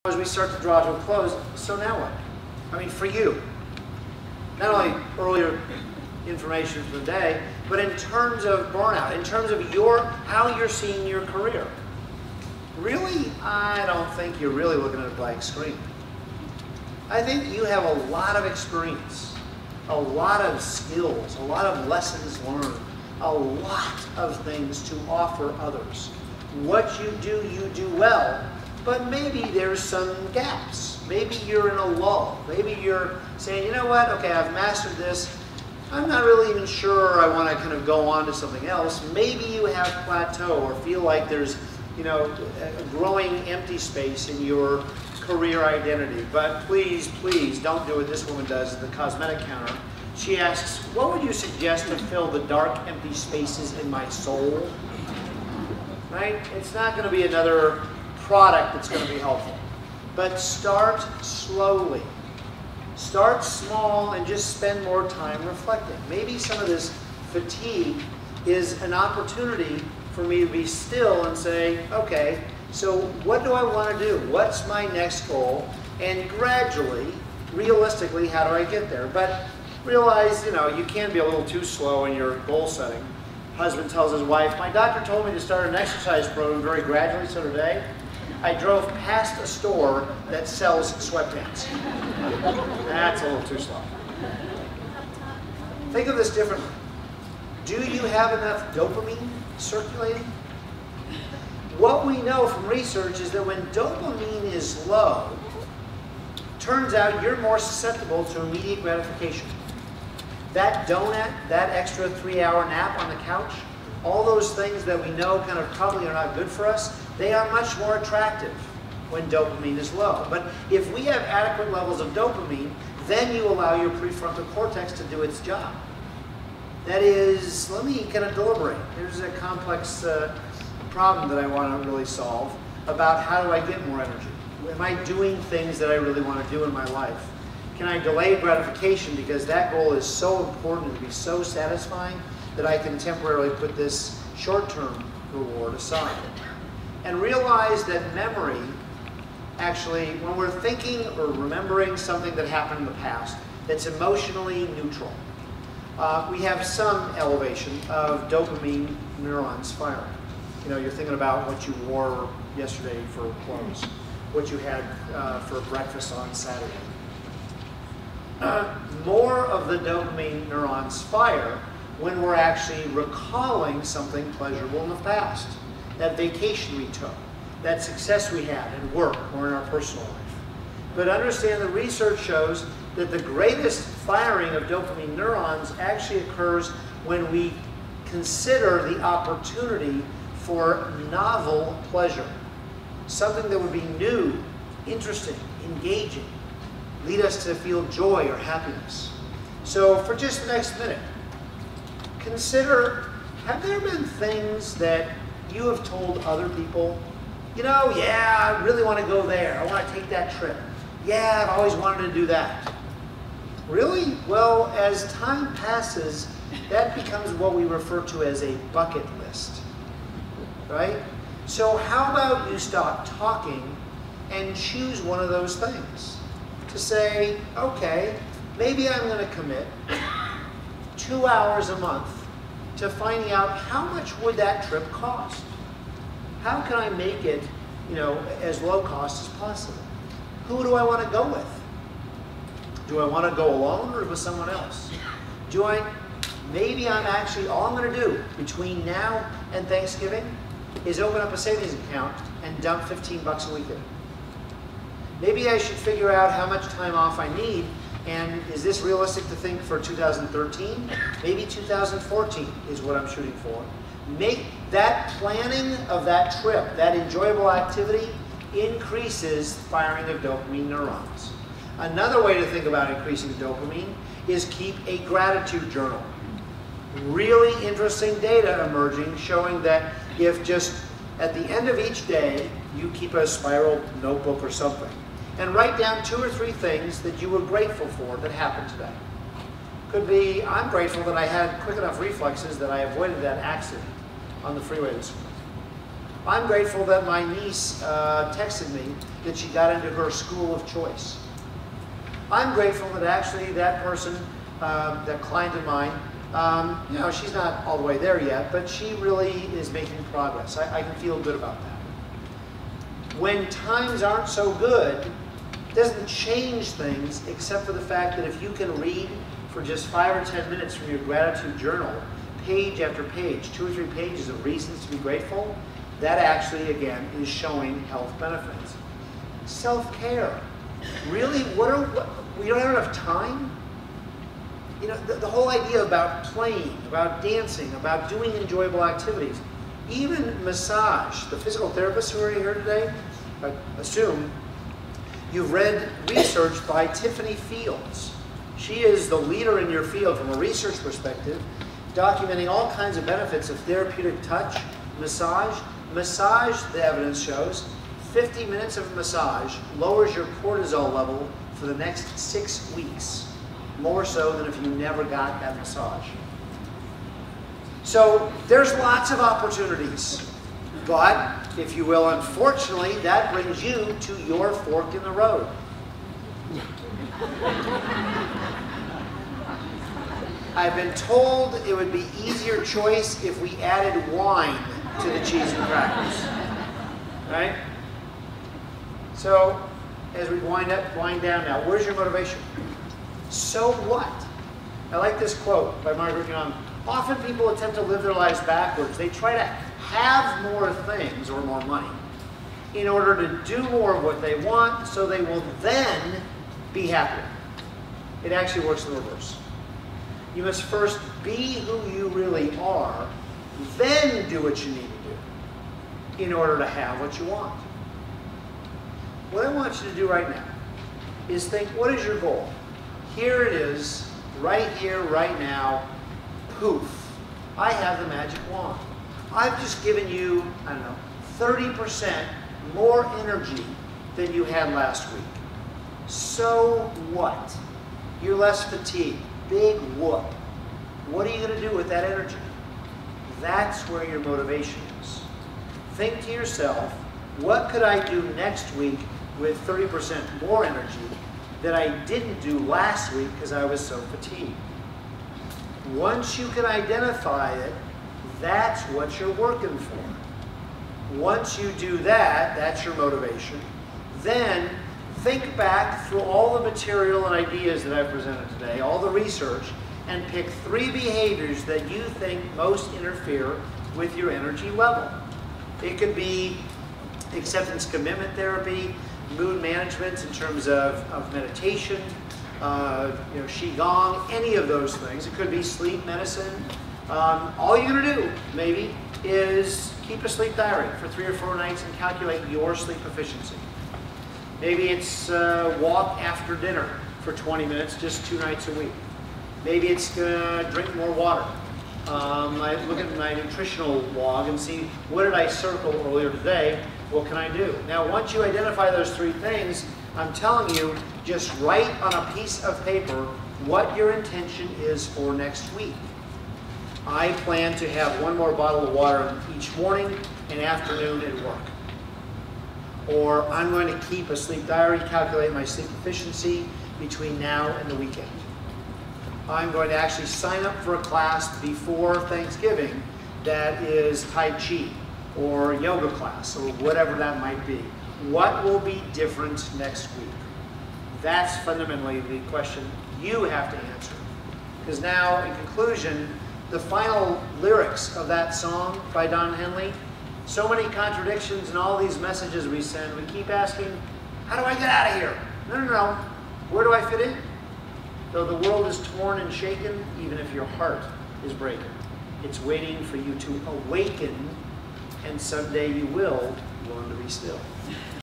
as we start to draw to a close, so now what? I mean, for you, not only earlier information for the day, but in terms of burnout, in terms of how you're seeing your career. Really, I don't think you're really looking at a blank screen. I think you have a lot of experience, a lot of skills, a lot of lessons learned, a lot of things to offer others. What you do well, but maybe there's some gaps. Maybe you're in a lull. Maybe you're saying, you know what, okay, I've mastered this. I'm not really even sure I want to kind of go on to something else. Maybe you have plateau or feel like there's, you know, a growing empty space in your career identity. But please, please don't do what this woman does at the cosmetic counter. She asks, what would you suggest to fill the dark, empty spaces in my soul? Right? It's not going to be another product that's going to be helpful. But start slowly. Start small and just spend more time reflecting. Maybe some of this fatigue is an opportunity for me to be still and say, okay, so what do I want to do? What's my next goal? And gradually, realistically, how do I get there? But realize, you know, you can be a little too slow in your goal setting. Husband tells his wife, my doctor told me to start an exercise program very gradually, so today I drove past a store that sells sweatpants. That's a little too slow. Think of this differently. Do you have enough dopamine circulating? What we know from research is that when dopamine is low, turns out you're more susceptible to immediate gratification. That donut, that extra 3-hour nap on the couch, all those things that we know kind of probably are not good for us, they are much more attractive when dopamine is low. But if we have adequate levels of dopamine, then you allow your prefrontal cortex to do its job. That is, let me kind of deliberate. Here's a complex problem that I want to really solve about how do I get more energy. Am I doing things that I really want to do in my life? Can I delay gratification because that goal is so important to be so satisfying that I can temporarily put this short-term reward aside? And realize that memory, actually, when we're thinking or remembering something that happened in the past that's emotionally neutral, we have some elevation of dopamine neurons firing. You know, you're thinking about what you wore yesterday for clothes, what you had for breakfast on Saturday. More of the dopamine neurons fire when we're actually recalling something pleasurable in the past. That vacation we took, that success we had in work or in our personal life. But understand the research shows that the greatest firing of dopamine neurons actually occurs when we consider the opportunity for novel pleasure. Something that would be new, interesting, engaging, lead us to feel joy or happiness. So for just the next minute, consider, have there been things that you have told other people, you know, yeah, I really want to go there. I want to take that trip. Yeah, I've always wanted to do that. Really? Well, as time passes, that becomes what we refer to as a bucket list, right? So how about you stop talking and choose one of those things? To say, okay, maybe I'm going to commit 2 hours a month to finding out how much would that trip cost. How can I make it, you know, as low cost as possible? Who do I want to go with? Do I want to go alone or with someone else? Maybe I'm actually, all I'm going to do between now and Thanksgiving is open up a savings account and dump 15 bucks a week in. Maybe I should figure out how much time off I need, and is this realistic to think for 2013? Maybe 2014 is what I'm shooting for. Make that planning of that trip, that enjoyable activity, increases firing of dopamine neurons. Another way to think about increasing dopamine is keep a gratitude journal. Really interesting data emerging showing that if just at the end of each day you keep a spiral notebook or something and write down 2 or 3 things that you were grateful for that happened today. Could be, I'm grateful that I had quick enough reflexes that I avoided that accident on the freeway this morning. I'm grateful that my niece texted me that she got into her school of choice. I'm grateful that actually that person, that client of mine, you know, she's not all the way there yet, but she really is making progress. I can feel good about that. When times aren't so good, it doesn't change things except for the fact that if you can read for just 5 or 10 minutes from your gratitude journal, page after page, 2 or 3 pages of reasons to be grateful, that actually, again, is showing health benefits. Self-care. Really, we don't have enough time? You know, the whole idea about playing, about dancing, about doing enjoyable activities, even massage. The physical therapists who are here today, I assume you've read research by Tiffany Fields. She is the leader in your field from a research perspective, documenting all kinds of benefits of therapeutic touch, massage. Massage, the evidence shows, 50 minutes of massage lowers your cortisol level for the next 6 weeks, more so than if you never got that massage. So there's lots of opportunities, but if you will, unfortunately, that brings you to your fork in the road. I've been told it would be easier choice if we added wine to the cheese and crackers, right? So, as we wind down now, where's your motivation? So what? I like this quote by Margaret Young. Often people attempt to live their lives backwards. They try to have more things or more money in order to do more of what they want so they will then be happier. It actually works in reverse. You must first be who you really are, then do what you need to do in order to have what you want. What I want you to do right now is think, what is your goal? Here it is, right here, right now, poof. I have the magic wand. I've just given you, I don't know, 30% more energy than you had last week. So what? You're less fatigued. Big whoop. What are you going to do with that energy? That's where your motivation is. Think to yourself, what could I do next week with 30% more energy that I didn't do last week because I was so fatigued? Once you can identify it, that's what you're working for. Once you do that, that's your motivation. Then think back through all the material and ideas that I've presented today, all the research, and pick 3 behaviors that you think most interfere with your energy level. It could be acceptance commitment therapy, mood management in terms of meditation, Qigong, any of those things. It could be sleep medicine. All you're going to do, maybe, is keep a sleep diary for 3 or 4 nights and calculate your sleep efficiency. Maybe it's walk after dinner for 20 minutes, just 2 nights a week. Maybe it's drink more water. I look at my nutritional log and see, what did I circle earlier today? What can I do? Now, once you identify those 3 things, I'm telling you, just write on a piece of paper what your intention is for next week. I plan to have 1 more bottle of water each morning and afternoon at work. Or I'm going to keep a sleep diary, calculate my sleep efficiency between now and the weekend. I'm going to actually sign up for a class before Thanksgiving that is Tai Chi or yoga class or whatever that might be. What will be different next week? That's fundamentally the question you have to answer. Because now, in conclusion, the final lyrics of that song by Don Henley, so many contradictions in all these messages we send, we keep asking, how do I get out of here? No. Where do I fit in? Though the world is torn and shaken, even if your heart is breaking, it's waiting for you to awaken, and someday you will learn to be still.